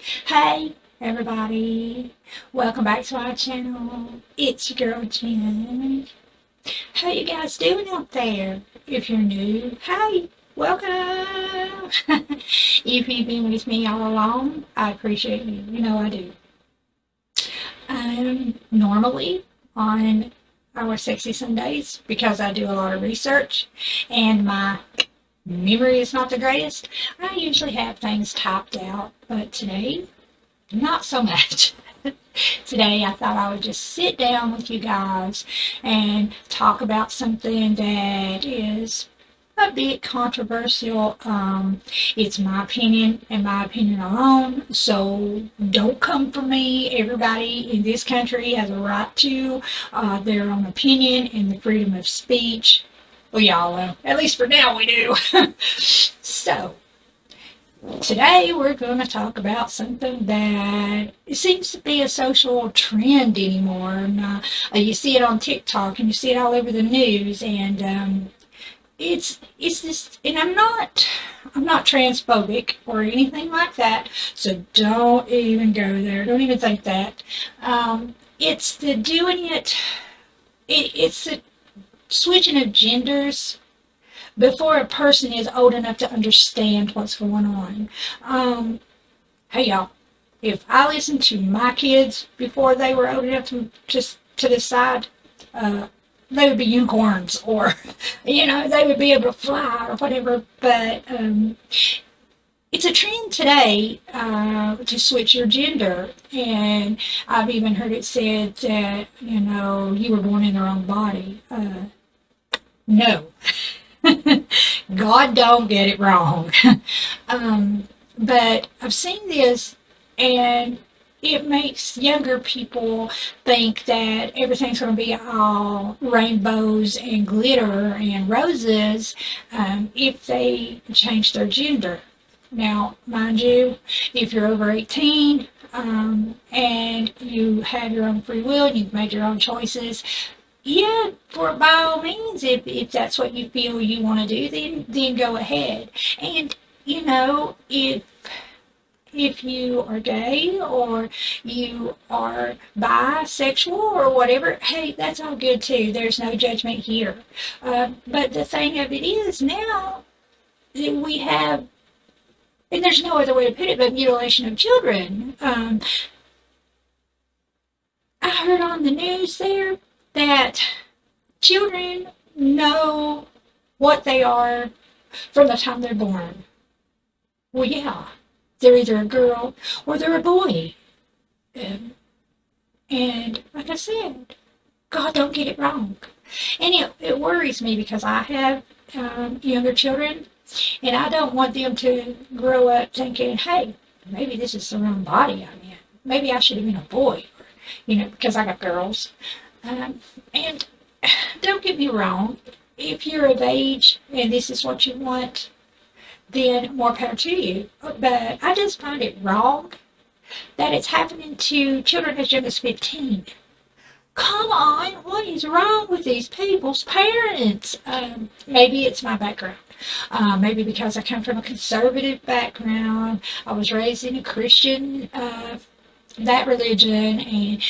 Hey everybody, welcome back to our channel. It's your girl Jen. How you guys doing out there? If you're new, hey, welcome. If you've been with me all along, I appreciate you. You know I do. Normally on our Sexy Sundays, because I do a lot of research and my memory is not the greatest, I usually have things typed out, but today not so much. Today, I thought I would just sit down with you guys and talk about something that is a bit controversial. It's my opinion and my opinion alone, so don't come for me. Everybody in this country has a right to their own opinion and the freedom of speech. Well, y'all know. At least for now, we do. So, today we're going to talk about something that it seems to be a social trend anymore. And, you see it on TikTok and you see it all over the news, and it's this. And I'm not transphobic or anything like that, so don't even go there. Don't even think that. It's the doing it. It's the switching of genders before a person is old enough to understand what's going on. Hey y'all, if I listened to my kids before they were old enough to just to decide, they would be unicorns, or they would be able to fly or whatever. But it's a trend today to switch your gender, and I've even heard it said that you were born in the wrong body. No. God don't get it wrong. But I've seen this, and it makes younger people think that everything's going to be all rainbows and glitter and roses if they change their gender. Now, mind you, if you're over 18 and you have your own free will and you've made your own choices, yeah, by all means, if that's what you feel you want to do, then go ahead. And if you are gay or you are bisexual or whatever, hey, that's all good too. There's no judgment here. But the thing of it is now that we have, and there's no other way to put it, but mutilation of children. I heard on the news there that children know what they are from the time they're born. Well, yeah, they're either a girl or they're a boy. And like I said, God don't get it wrong. And it worries me because I have younger children, and I don't want them to grow up thinking, hey, maybe this is the wrong body I'm in. Maybe I should have been a boy, because I got girls. And don't get me wrong, if you're of age and this is what you want, then more power to you. But I just find it wrong that it's happening to children as young as 15. Come on, what is wrong with these people's parents? Maybe it's my background. Maybe because I come from a conservative background. I was raised in a Christian, that religion, and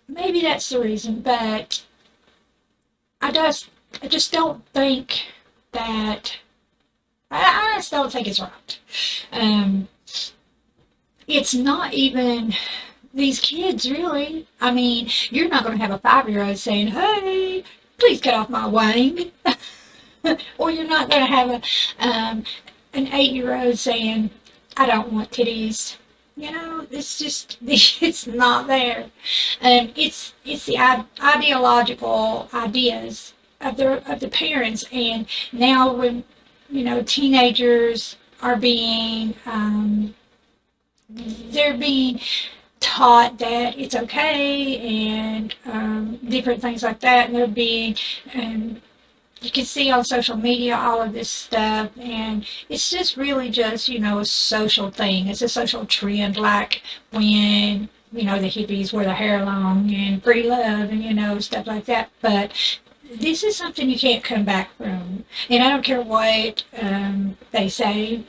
maybe that's the reason, but I just don't think that, I just don't think it's right. It's not even these kids, really. I mean, you're not going to have a 5-year-old saying, hey, please get off my wang. Or you're not going to have an 8-year-old saying, I don't want titties. It's just, it's not there. It's the ideological ideas of the parents, and now when teenagers are being they're being taught that it's okay, and different things like that, and they're being you can see on social media all of this stuff, and it's just really just, a social thing. It's a social trend, like when, the hippies wore their hair long and free love and, stuff like that. But this is something you can't come back from. And I don't care what they say,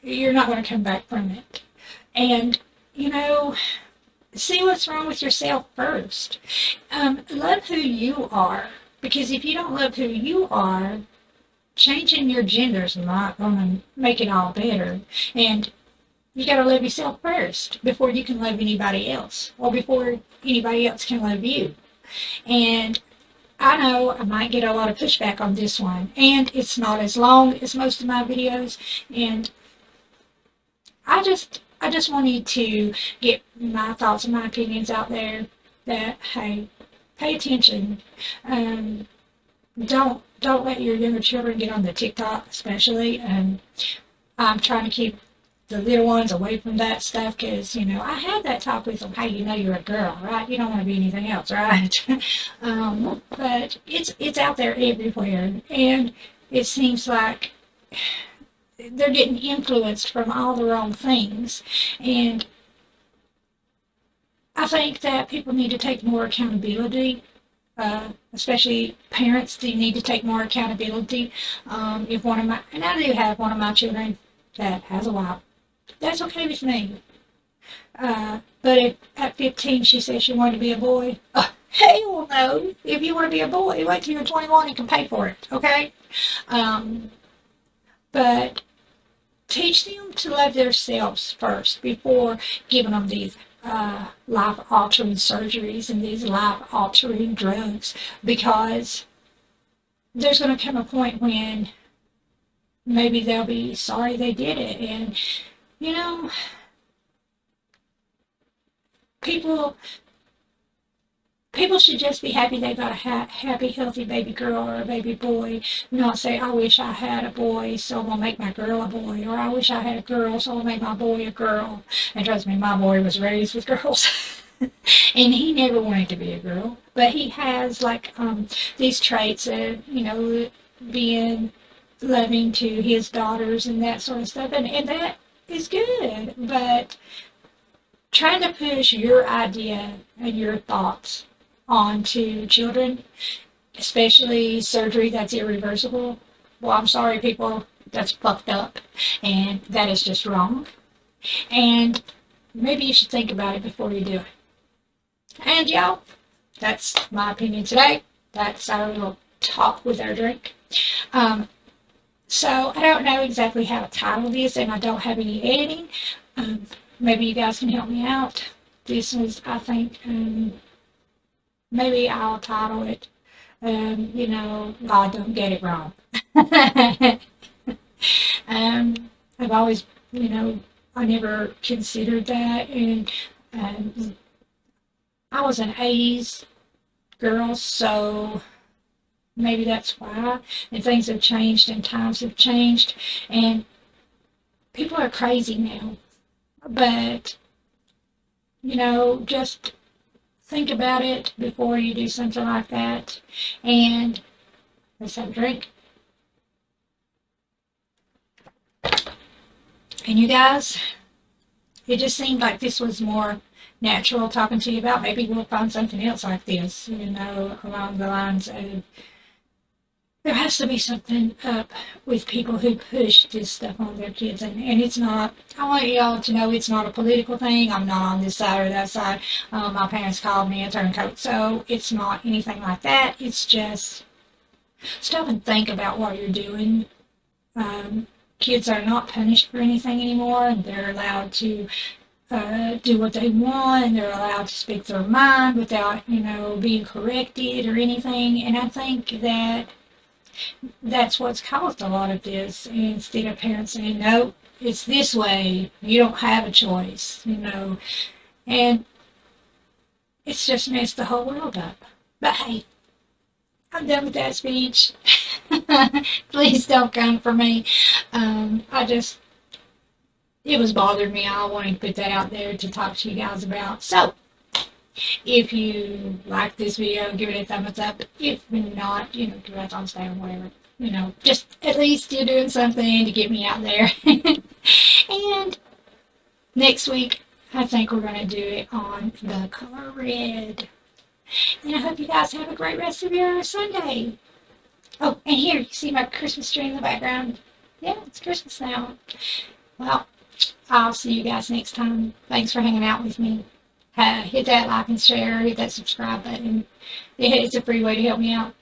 you're not going to come back from it. And, you know, see what's wrong with yourself first. Love who you are. Because if you don't love who you are, changing your gender is not going to make it all better. And you got to love yourself first before you can love anybody else, or before anybody else can love you. And I know I might get a lot of pushback on this one, and it's not as long as most of my videos, and I just wanted to get my thoughts and my opinions out there that, hey, pay attention. Don't let your younger children get on the TikTok, especially. I'm trying to keep the little ones away from that stuff because, I had that talk with them. Hey, you're a girl, right? You don't want to be anything else, right? But it's out there everywhere, and it seems like they're getting influenced from all the wrong things. And I think that people need to take more accountability. Especially parents do need to take more accountability. If and I do have one of my children that has a wife, that's okay with me. But if at 15 she says she wanted to be a boy, hell no. If you want to be a boy, wait till you're 21 and can pay for it, okay? But teach them to love themselves first before giving them these life-altering surgeries and these life-altering drugs, because there's going to come a point when maybe they'll be sorry they did it. And, people should just be happy they got a happy, healthy baby girl or a baby boy, not say, I wish I had a boy, so I'm going to make my girl a boy, or I wish I had a girl, so I'll make my boy a girl. And trust me, my boy was raised with girls. And he never wanted to be a girl, but he has these traits of, being loving to his daughters and that sort of stuff, and that is good. But trying to push your idea and your thoughts onto children, especially surgery that's irreversible, well, I'm sorry, people, that's fucked up, and that is just wrong. And maybe you should think about it before you do it. And y'all, that's my opinion today. That's our little talk with our drink. So I don't know exactly how to title this, and I don't have any editing. Maybe you guys can help me out. This was, I think, maybe I'll title it, God don't get it wrong. I've always, I never considered that, and I was an 80s girl, so maybe that's why. And things have changed and times have changed, and people are crazy now. But, just think about it before you do something like that. And let's have a drink. And you guys, it just seemed like this was more natural talking to you about. Maybe we'll find something else like this, along the lines of there has to be something up with people who push this stuff on their kids. And it's not, I want y'all to know it's not a political thing. I'm not on this side or that side. My parents called me a turncoat, so it's not anything like that. It's just stop and think about what you're doing. Kids are not punished for anything anymore, and they're allowed to do what they want, and they're allowed to speak their mind without, being corrected or anything. And I think that's what's caused a lot of this. Instead of parents saying, no, it's this way, you don't have a choice, and it's just messed the whole world up. But hey, I'm done with that speech. Please don't come for me. It was bothering me. I wanted to put that out there to talk to you guys about. So, if you like this video, give it a thumbs up. If not, give it a thumbs down, whatever. Just at least you're doing something to get me out there. And next week, I think we're going to do it on the color red. And I hope you guys have a great rest of your Sunday. Oh, and here, you see my Christmas tree in the background? Yeah, it's Christmas now. Well, I'll see you guys next time. Thanks for hanging out with me. Hit that like and share, hit that subscribe button. Yeah, it's a free way to help me out.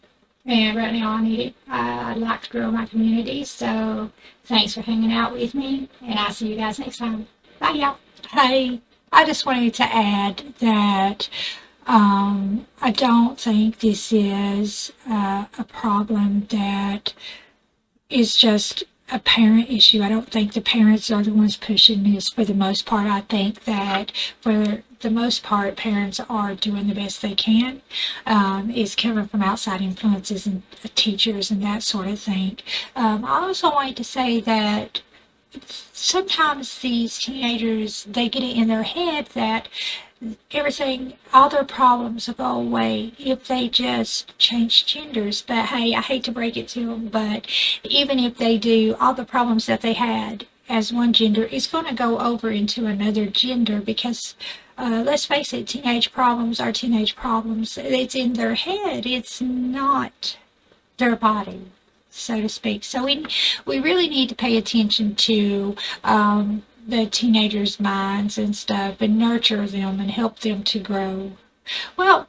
And right now I need it. I'd like to grow my community. So thanks for hanging out with me. And I'll see you guys next time. Bye, y'all. Hey, I just wanted to add that I don't think this is a problem that is just a parent issue. I don't think the parents are the ones pushing this for the most part. I think that for the most part, parents are doing the best they can. It's coming from outside influences and teachers and that sort of thing. I also wanted to say that sometimes these teenagers, they get it in their head that everything, all their problems will go away if they just change genders. But hey, I hate to break it to them, but even if they do, all the problems that they had as one gender is going to go over into another gender because let's face it, teenage problems are teenage problems. It's in their head. It's not their body, so to speak. So we really need to pay attention to the teenagers' minds and stuff and nurture them and help them to grow. Well,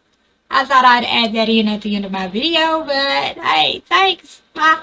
I thought I'd add that in at the end of my video, but hey, thanks. Bye.